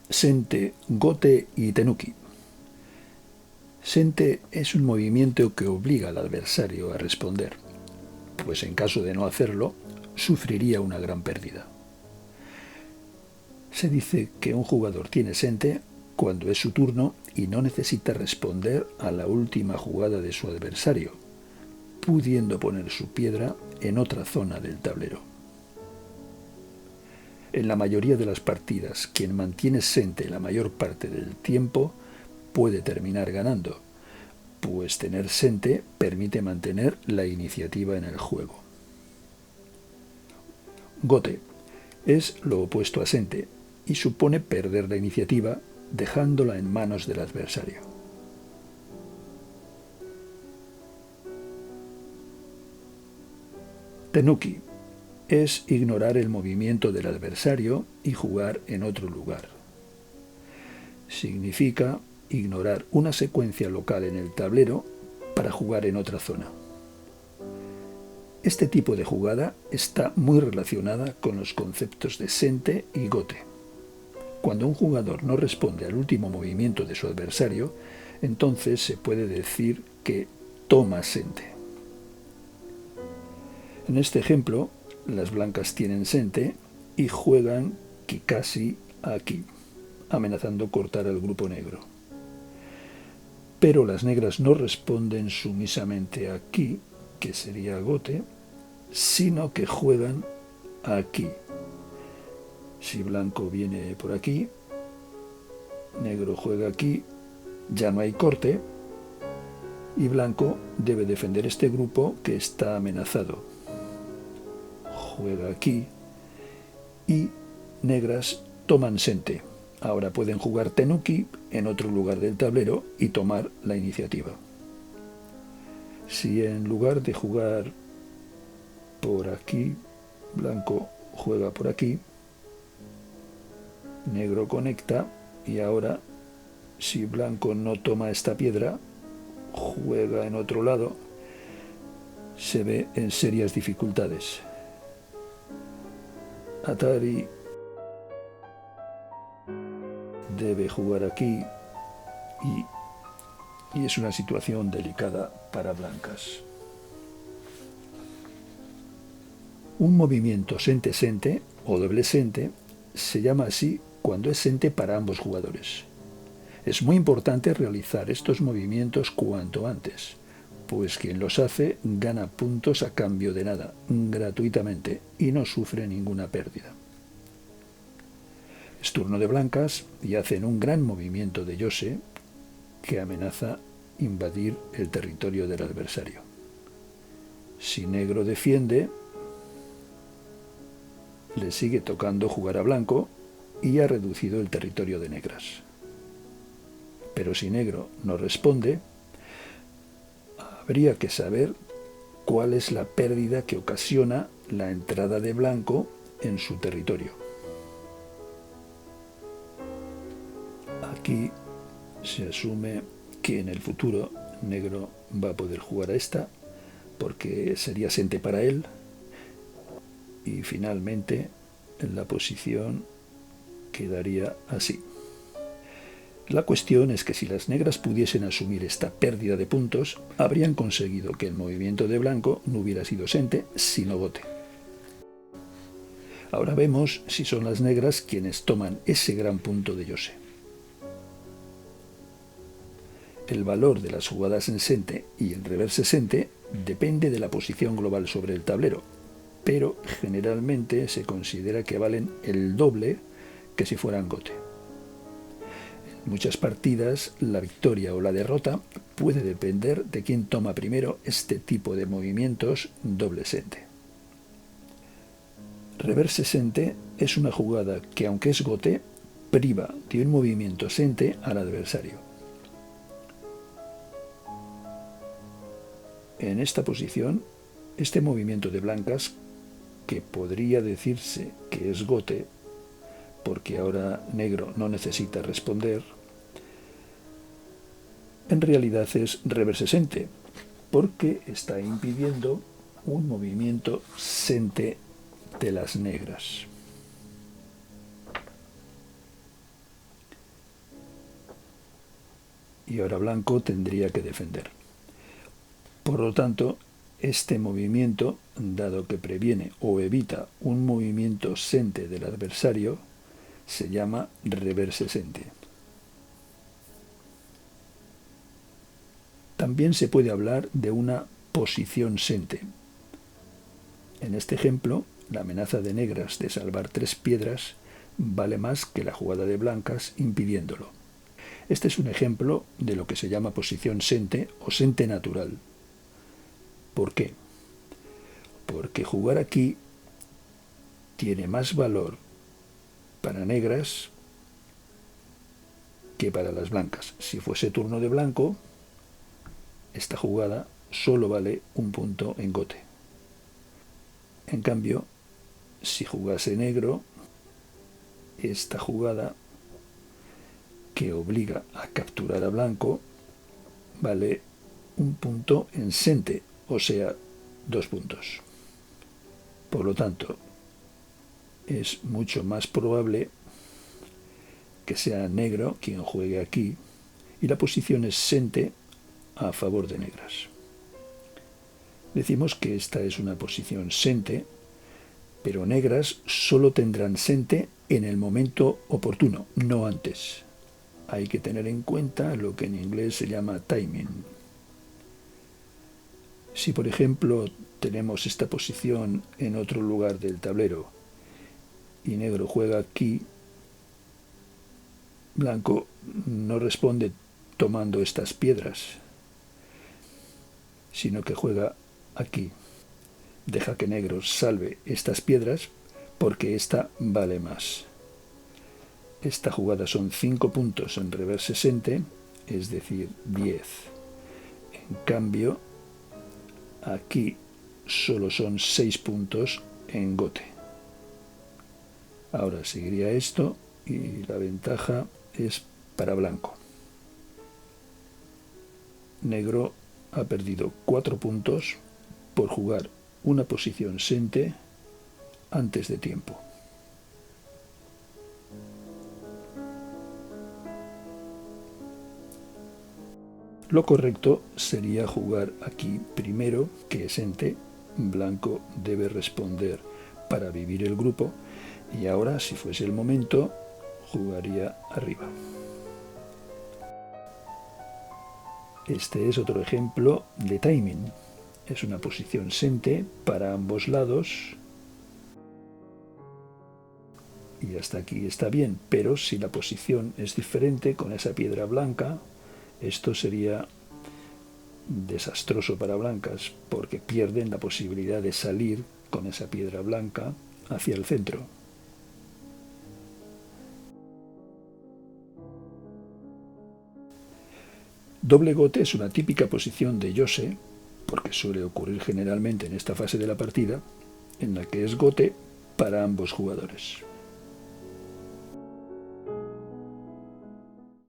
Sente, gote y tenuki. Sente es un movimiento que obliga al adversario a responder, pues en caso de no hacerlo, sufriría una gran pérdida. Se dice que un jugador tiene sente cuando es su turno y no necesita responder a la última jugada de su adversario, pudiendo poner su piedra en otra zona del tablero. En la mayoría de las partidas, quien mantiene sente la mayor parte del tiempo puede terminar ganando, pues tener sente permite mantener la iniciativa en el juego. Gote es lo opuesto a sente y supone perder la iniciativa dejándola en manos del adversario. Tenuki es ignorar el movimiento del adversario y jugar en otro lugar. Significa ignorar una secuencia local en el tablero para jugar en otra zona. Este tipo de jugada está muy relacionada con los conceptos de sente y gote. Cuando un jugador no responde al último movimiento de su adversario, entonces se puede decir que toma sente. En este ejemplo, las blancas tienen sente y juegan kikasi aquí, amenazando cortar al grupo negro. Pero las negras no responden sumisamente aquí, que sería gote, sino que juegan aquí. Si blanco viene por aquí, negro juega aquí, ya no hay corte, y blanco debe defender este grupo que está amenazado. Juega aquí y negras toman sente. Ahora pueden jugar tenuki en otro lugar del tablero y tomar la iniciativa. Si en lugar de jugar por aquí, blanco juega por aquí, negro conecta y ahora si blanco no toma esta piedra, juega en otro lado, se ve en serias dificultades. Atari debe jugar aquí y es una situación delicada para blancas. Un movimiento sente-sente o doble sente se llama así cuando es sente para ambos jugadores. Es muy importante realizar estos movimientos cuanto antes, pues quien los hace gana puntos a cambio de nada, gratuitamente, y no sufre ninguna pérdida. Es turno de blancas y hacen un gran movimiento de yose que amenaza invadir el territorio del adversario. Si negro defiende, le sigue tocando jugar a blanco y ha reducido el territorio de negras. Pero si negro no responde, habría que saber cuál es la pérdida que ocasiona la entrada de blanco en su territorio. Aquí se asume que en el futuro negro va a poder jugar a esta porque sería sente para él y finalmente la posición quedaría así. La cuestión es que si las negras pudiesen asumir esta pérdida de puntos, habrían conseguido que el movimiento de blanco no hubiera sido sente, sino gote. Ahora vemos si son las negras quienes toman ese gran punto de yose. El valor de las jugadas en sente y en reverse sente depende de la posición global sobre el tablero, pero generalmente se considera que valen el doble que si fueran gote. En muchas partidas, la victoria o la derrota puede depender de quién toma primero este tipo de movimientos doble sente. Reverse sente es una jugada que, aunque es gote, priva de un movimiento sente al adversario. En esta posición, este movimiento de blancas, que podría decirse que es gote, porque ahora negro no necesita responder, en realidad es reverse sente, porque está impidiendo un movimiento sente de las negras. y ahora blanco tendría que defender. Por lo tanto, este movimiento, dado que previene o evita un movimiento sente del adversario, se llama reverse sente. También se puede hablar de una posición sente. En este ejemplo, la amenaza de negras de salvar 3 piedras vale más que la jugada de blancas impidiéndolo. Este es un ejemplo de lo que se llama posición sente o sente natural. ¿Por qué? Porque jugar aquí tiene más valor para negras que para las blancas. Si fuese turno de blanco, esta jugada solo vale un punto en gote. En cambio, si jugase negro, esta jugada que obliga a capturar a blanco vale un punto en sente, o sea, 2 puntos. Por lo tanto, es mucho más probable que sea negro quien juegue aquí y la posición es sente a favor de negras. Decimos que esta es una posición sente, pero negras solo tendrán sente en el momento oportuno, no antes. Hay que tener en cuenta lo que en inglés se llama timing. Si por ejemplo tenemos esta posición en otro lugar del tablero y negro juega aquí, blanco no responde tomando estas piedras, sino que juega aquí. Deja que negro salve estas piedras porque esta vale más. Esta jugada son 5 puntos en reverse sente, es decir, 10. En cambio, aquí solo son 6 puntos en gote. Ahora seguiría esto y la ventaja es para blanco. Negro ha perdido 4 puntos por jugar una posición sente antes de tiempo. Lo correcto sería jugar aquí primero, que es sente. Blanco debe responder para vivir el grupo y ahora, si fuese el momento, jugaría arriba. Este es otro ejemplo de timing. Es una posición sente para ambos lados y hasta aquí está bien, pero si la posición es diferente con esa piedra blanca, esto sería desastroso para blancas porque pierden la posibilidad de salir con esa piedra blanca hacia el centro. Doble gote es una típica posición de Yose, porque suele ocurrir generalmente en esta fase de la partida, en la que es gote para ambos jugadores.